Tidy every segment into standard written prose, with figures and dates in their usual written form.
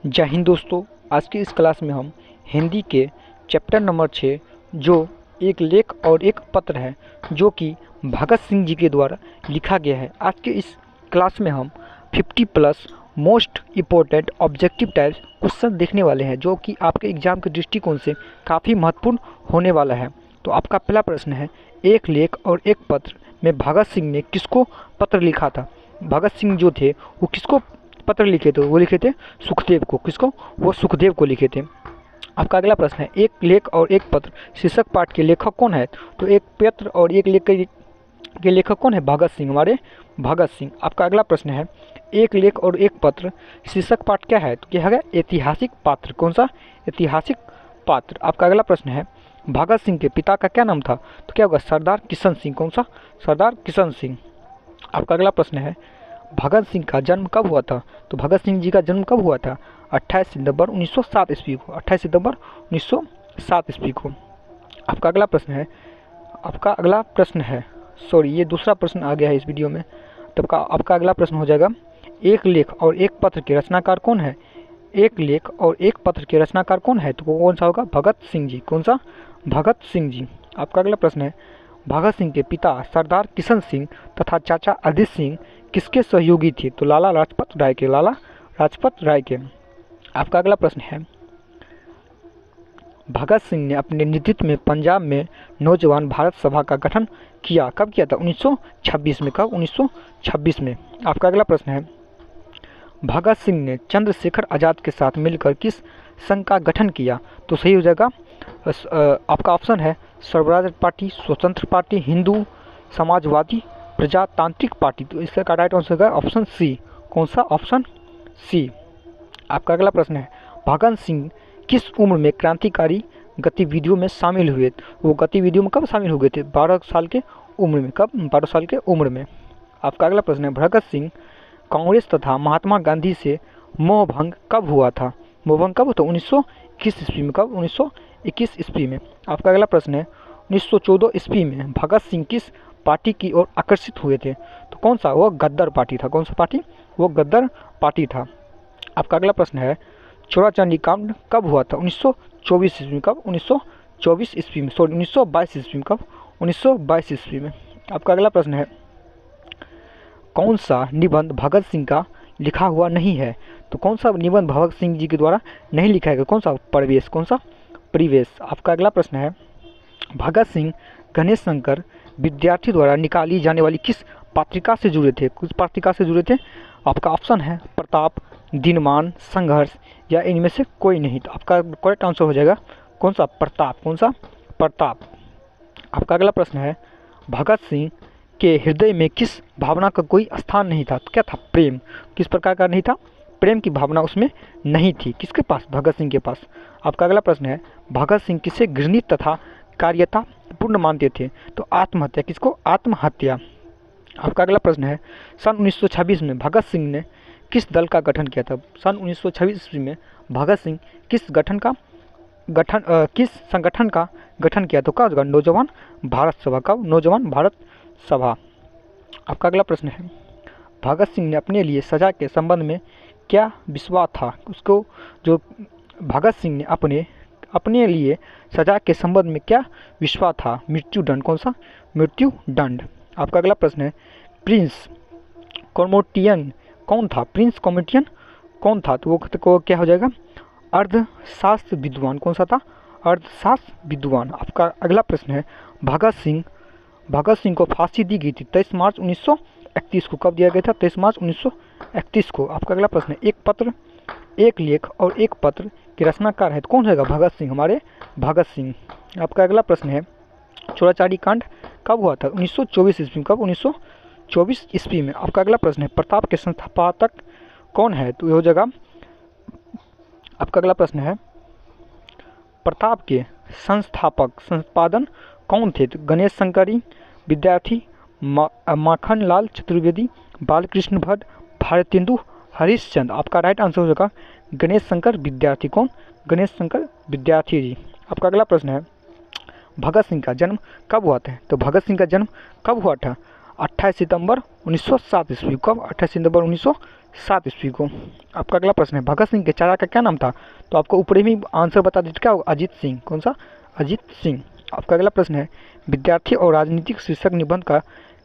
जय हिंद दोस्तों। आज की इस क्लास में हम हिंदी के चैप्टर नंबर 6 जो एक लेख और एक पत्र है जो कि भगत सिंह जी के द्वारा लिखा गया है। आज के इस क्लास में हम 50+ most important objective types question देखने वाले हैं जो कि आपके एग्जाम के दृष्टिकोण से काफ़ी महत्वपूर्ण होने वाला है। तो आपका पहला प्रश्न है, एक लेख और एक पत्र में भगत सिंह ने किसको पत्र लिखा था। भगत सिंह जो थे वो किसको पत्र लिखे थे? वो लिखे थे सुखदेव को। किसको? वो सुखदेव को लिखे थे। आपका अगला प्रश्न है, एक लेख और एक पत्र शीर्षक पाठ के लेखक कौन है? तो एक पत्र और एक लेख के लेखक कौन है? भगत सिंह, हमारे भगत सिंह। आपका अगला प्रश्न है, एक लेख और एक पत्र शीर्षक पाठ क्या है? तो क्या है? ऐतिहासिक पात्र। कौन सा? ऐतिहासिक पात्र। आपका अगला प्रश्न है, भगत सिंह के पिता का क्या नाम था? तो क्या होगा? सरदार किशन सिंह। कौन सा? सरदार किशन सिंह। आपका अगला प्रश्न है, भगत सिंह का जन्म कब हुआ था? तो भगत सिंह जी का जन्म कब हुआ था? 28 सितंबर 1907 ईस्वी को। 28 सितंबर 1907 ईस्वी को। आपका अगला प्रश्न है, ये दूसरा प्रश्न आ गया है इस वीडियो में। तो आपका अगला प्रश्न हो जाएगा, एक लेख और एक पत्र के रचनाकार कौन है? एक लेख और एक पत्र के रचनाकार कौन है? तो कौन सा होगा? भगत सिंह जी। कौन सा? भगत सिंह जी। आपका अगला प्रश्न है, भगत सिंह के पिता सरदार किशन सिंह तथा चाचा अजित सिंह किसके सहयोगी थे? तो लाला लाजपत राय के। लाला लाजपत राय के। आपका अगला प्रश्न है, भगत सिंह ने अपने नेतृत्व में पंजाब में नौजवान भारत सभा का गठन किया। कब किया था? 1926 में। कब? 1926 में। आपका अगला प्रश्न है, भगत सिंह ने चंद्रशेखर आज़ाद के साथ मिलकर किस संघ का गठन किया? तो सही हो जाएगा आपका ऑप्शन है Swaraj party, Swatantra party, Hindu Samajwadi, Prajatantrik party. तो इसका राइट आंसर होगा ऑप्शन सी। कौन सा? Option C. आपका अगला प्रश्न है, भगत सिंह किस उम्र में क्रांतिकारी गतिविधियों में शामिल हुए? वो गतिविधियों में कब शामिल हो गए थे? 12 साल के उम्र में। कब? 12 साल के उम्र में। आपका अगला प्रश्न है, भगत सिंह कांग्रेस तथा महात्मा गांधी से मोहभंग कब हुआ था? मोहभंग कब होता? 1921 ईस्वी में। कब? 1921 ईस्वी में। आपका अगला प्रश्न है, 1914 ईस्वी में भगत सिंह किस पार्टी की ओर आकर्षित हुए थे? तो कौन सा? वो गद्दर पार्टी था। कौन सा पार्टी? वो गद्दर पार्टी था। आपका अगला प्रश्न है, चौराचांदी कांड कब हुआ था? 1924 ईस्वी में। कब? 1924 ईस्वी में। 1922 ईस्वी में। कब? 1922 ईस्वी में। आपका अगला प्रश्न है, कौन सा निबंध भगत सिंह का लिखा हुआ नहीं है? तो कौन सा निबंध भगत सिंह जी के द्वारा नहीं लिखा है? कौन सा? परिवेश। कौन सा? परिवेश। आपका अगला प्रश्न है, भगत सिंह गणेश शंकर विद्यार्थी द्वारा निकाली जाने वाली किस पत्रिका से जुड़े थे? किस पत्रिका से जुड़े थे? आपका ऑप्शन है प्रताप, दिनमान, संघर्ष या इनमें से कोई नहीं। तो आपका करेक्ट आंसर हो जाएगा कौन सा? प्रताप। कौन सा? प्रताप। आपका अगला प्रश्न है, भगत सिंह के हृदय में किस भावना का कोई स्थान नहीं था? तो क्या था? प्रेम। किस प्रकार का नहीं था? प्रेम की भावना उसमें नहीं थी। किसके पास? भगत सिंह के पास। आपका अगला प्रश्न है, भगत सिंह किसे घृणित तथा कार्यता पूर्ण मानते थे? तो आत्महत्या। किसको? आत्महत्या। आपका अगला प्रश्न है, सन 1926 में भगत सिंह ने किस दल का गठन किया था? सन 1926 ईस्वी में भगत सिंह किस संगठन का गठन किया? तो कब? नौजवान भारत सभा। कब? नौजवान भारत सभा। आपका अगला प्रश्न है, भगत सिंह ने अपने लिए सजा के संबंध में क्या विश्वास था? उसको जो भगत सिंह ने अपने लिए सजा के संबंध में क्या विश्वास था? मृत्युदंड। कौन सा? मृत्युदंड। आपका अगला प्रश्न है, प्रिंस कॉमेडियन कौन था? प्रिंस कॉमेडियन कौन था? तो वो क्या हो जाएगा? अर्थशास्त्र विद्वान। कौन सा था? अर्थशास्त्र विद्वान। आपका अगला प्रश्न है, भगत सिंह को फांसी दी गई थी 23 मार्च 1931 को। कब दिया गया था? 23 मार्च 1931 को। आपका अगला प्रश्न है, एक पत्र, एक लेख और एक पत्र के रचनाकार है तो कौन होगा? भगत सिंह, हमारे भगत सिंह। आपका अगला प्रश्न है, चौराचांदी कांड कब हुआ था? 1924 ईस्वी में। कब? 1924 ईस्वी में। आपका अगला प्रश्न है, प्रताप के संस्थापक कौन है? तो ये हो जाएगा आपका अगला प्रश्न है, प्रताप के संस्थापक कौन थे? तो गणेश शंकरी विद्यार्थी, माखन लाल चतुर्वेदी, बालकृष्ण भट्ट, भारतेंदु हरिश्चंद्र। आपका राइट आंसर हो जाएगा गणेश शंकर विद्यार्थी। कौन? गणेश शंकर विद्यार्थी जी। आपका अगला प्रश्न है, भगत सिंह का जन्म कब हुआ था? तो भगत सिंह का जन्म कब हुआ था? 28 सितंबर 1907 ईस्वी। कब? 28 सितंबर 1907 ईस्वी को। आपका अगला प्रश्न है भगत सिंह के चाचा का क्या नाम था? तो आपको ऊपर में आंसर बता दीजिए क्या होगा, अजीत सिंह। कौन सा? अजीत सिंह। आपका अगला प्रश्न है विद्यार्थी और राजनीतिक शीर्षक निबंध का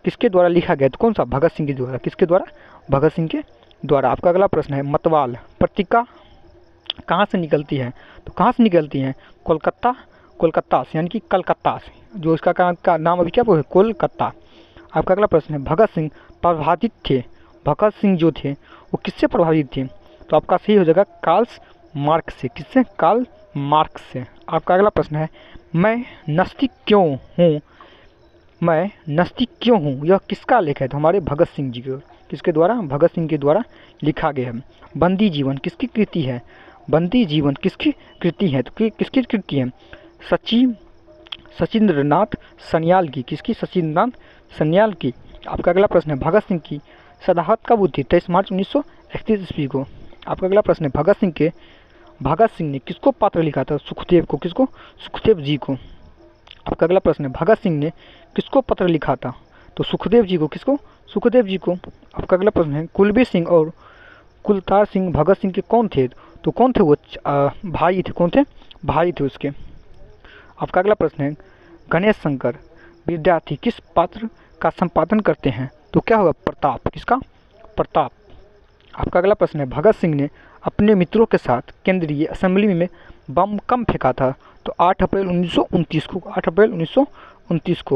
किसके द्वारा लिखा गया? तो कौन सा? भगत सिंह के द्वारा। किसके द्वारा? भगत सिंह के द्वारा। आपका अगला प्रश्न है मतवाल पत्रिका कहाँ से निकलती है? तो कहाँ से निकलती है? कोलकाता से, यानी कि कलकत्ता से, जो इसका का नाम अभी क्या है? कोलकाता। आपका अगला प्रश्न है भगत सिंह प्रभावित थे, भगत सिंह जो थे वो किससे प्रभावित थे? तो आपका सही हो जाएगा कार्ल मार्क्स से। किससे? कार्ल मार्क्स से। आपका अगला प्रश्न है मैं नास्तिक क्यों हूँ? मैं नास्तिक क्यों हूँ यह किसका लेख है? तो हमारे भगत सिंह जी के। किसके द्वारा? भगत सिंह के द्वारा लिखा गया है। बंदी जीवन किसकी कृति है? बंदी जीवन किसकी कृति है? तो किसकी कृति है? सचिंद्रनाथ सन्याल की। किसकी? सचिंद्रनाथ सन्याल की। आपका अगला प्रश्न है भगत सिंह की शहादत कब हुई थी? 23 मार्च 1931 ईस्वी को। आपका अगला प्रश्न है भगत सिंह ने किसको पत्र लिखा था? सुखदेव को। किसको? सुखदेव जी को। आपका अगला प्रश्न है भगत सिंह ने किसको पत्र लिखा था? तो सुखदेव जी को। किसको? सुखदेव जी को। आपका अगला प्रश्न है कुलबीर सिंह और कुलतार सिंह भगत सिंह के कौन थे? तो कौन थे वो? भाई थे। कौन थे? भाई थे उसके। आपका अगला प्रश्न है गणेश शंकर विद्यार्थी किस पात्र का संपादन करते हैं? तो क्या होगा? प्रताप। किसका? प्रताप। आपका अगला प्रश्न है भगत सिंह ने अपने मित्रों के साथ केंद्रीय असेंबली में बम कब फेंका था? तो 8 अप्रैल 1929 को। 8 अप्रैल 1929 को।